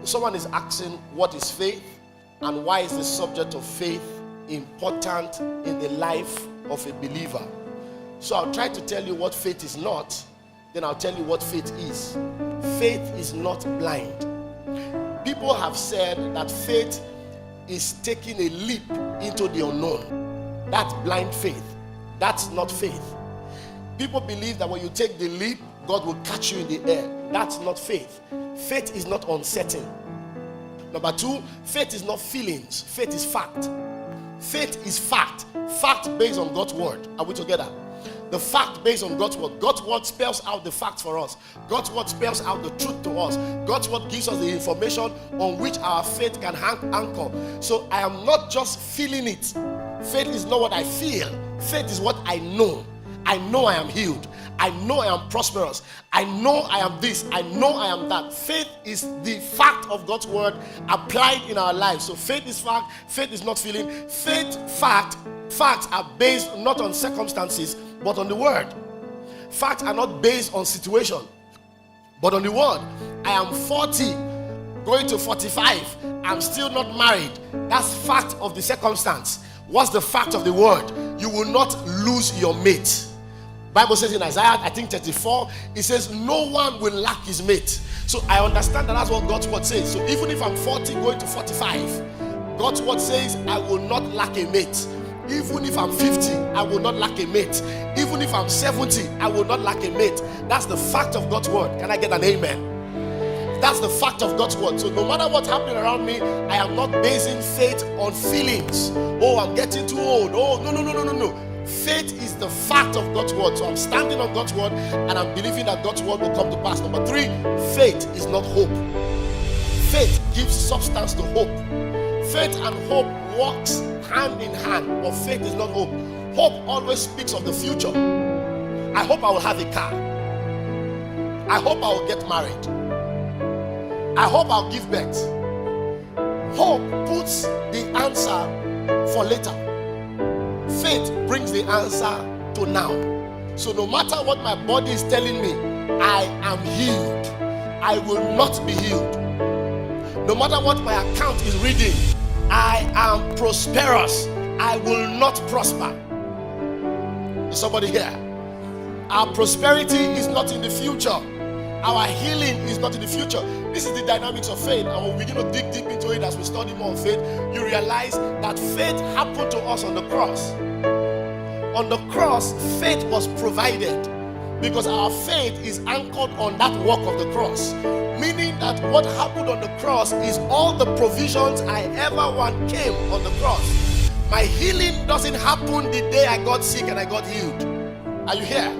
Someone is asking, what is faith and why is the subject of faith important in the life of a believer? So I'll try to tell you what faith is not, then I'll tell you what faith is. Faith is not blind. People have said that faith is taking a leap into the unknown. That's blind faith. That's not faith. People believe that when you take the leap, God will catch you in the air. That's not faith. Faith is not uncertain. Number two, faith is not feelings. Faith is fact. Faith is fact. Fact based on God's word. Are we together? The fact based on God's word. God's word spells out the facts for us. God's word spells out the truth to us. God's word gives us the information on which our faith can anchor. So I am not just feeling it. Faith is not what I feel. Faith is what I know. I know I am healed. I know I am prosperous. I know I am this. I know I am that. Faith is the fact of God's word applied in our lives. So faith is fact. Faith is not feeling. Facts are based not on circumstances, but on the word. Facts are not based on situation, but on the word. I am 40, going to 45. I'm still not married. That's fact of the circumstance. What's the fact of the word? You will not lose your mate. Bible says in Isaiah, I think 34, it says no one will lack his mate. So I understand that that's what God's word says. So even if I'm 40 going to 45, God's word says I will not lack a mate. Even if I'm 50, I will not lack a mate. Even if I'm 70, I will not lack a mate. That's the fact of God's word. Can I get an amen? That's the fact of God's word. So no matter what's happening around me, I am not basing faith on feelings. Oh, I'm getting too old. Oh, no. Faith is the fact of God's word. So I'm standing on God's word and I'm believing that God's word will come to pass. Number three, faith is not hope. Faith gives substance to hope. Faith and hope walks hand in hand, but faith is not hope. Hope always speaks of the future. I hope I will have a car. I hope I will get married. I hope I'll give birth. Hope puts the answer for later. Faith brings the answer to now. So no matter what my body is telling me, I am healed. I will not be healed. No matter what my account is reading, I am prosperous. I will not prosper. Is somebody here? Our prosperity is not in the future. Our healing is not in the future. This is the dynamics of faith. And when we begin to dig deep into it as we study more on faith, you realize that faith happened to us on the cross. On the cross, faith was provided because our faith is anchored on that work of the cross. Meaning that what happened on the cross is all the provisions I ever want came on the cross. My healing doesn't happen the day I got sick and I got healed. Are you here?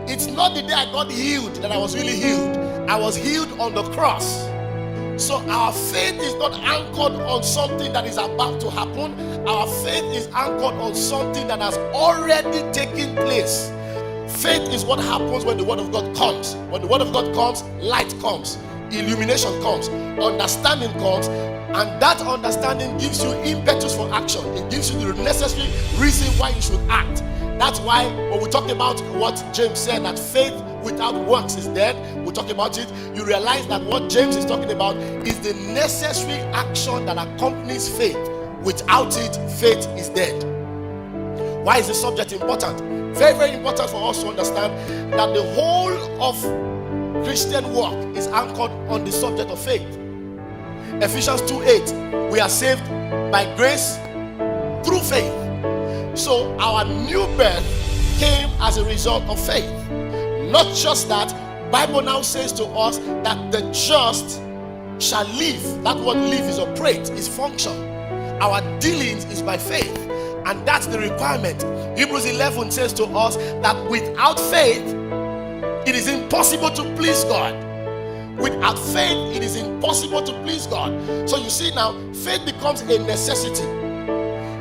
It's not the day I got healed that I was really healed. I was healed on the cross. So our faith is not anchored on something that is about to happen. Our faith is anchored on something that has already taken place. Faith is what happens when the word of God comes. When the word of God comes, light comes, illumination comes, understanding comes, and that understanding gives you impetus for action. It gives you the necessary reason why you should act. That's why when we talk about what James said, that faith without works is dead, we talk about it, you realize that what James is talking about is the necessary action that accompanies faith. Without it, faith is dead. Why is the subject important? Very, very important for us to understand that the whole of Christian work is anchored on the subject of faith. Ephesians 2:8, we are saved by grace through faith. So our new birth came as a result of faith. Not just that, Bible now says to us that the just shall live. That word live is operate, is function. Our dealings is by faith. And that's the requirement. Hebrews 11 says to us that without faith, it is impossible to please God. Without faith, it is impossible to please God. So you see now, faith becomes a necessity.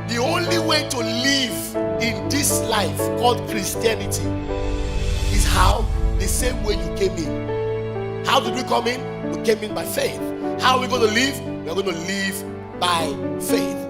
The only way to live in this life called Christianity is how? The same way you came in. How did we come in? We came in by faith. How are we going to live? We are going to live by faith.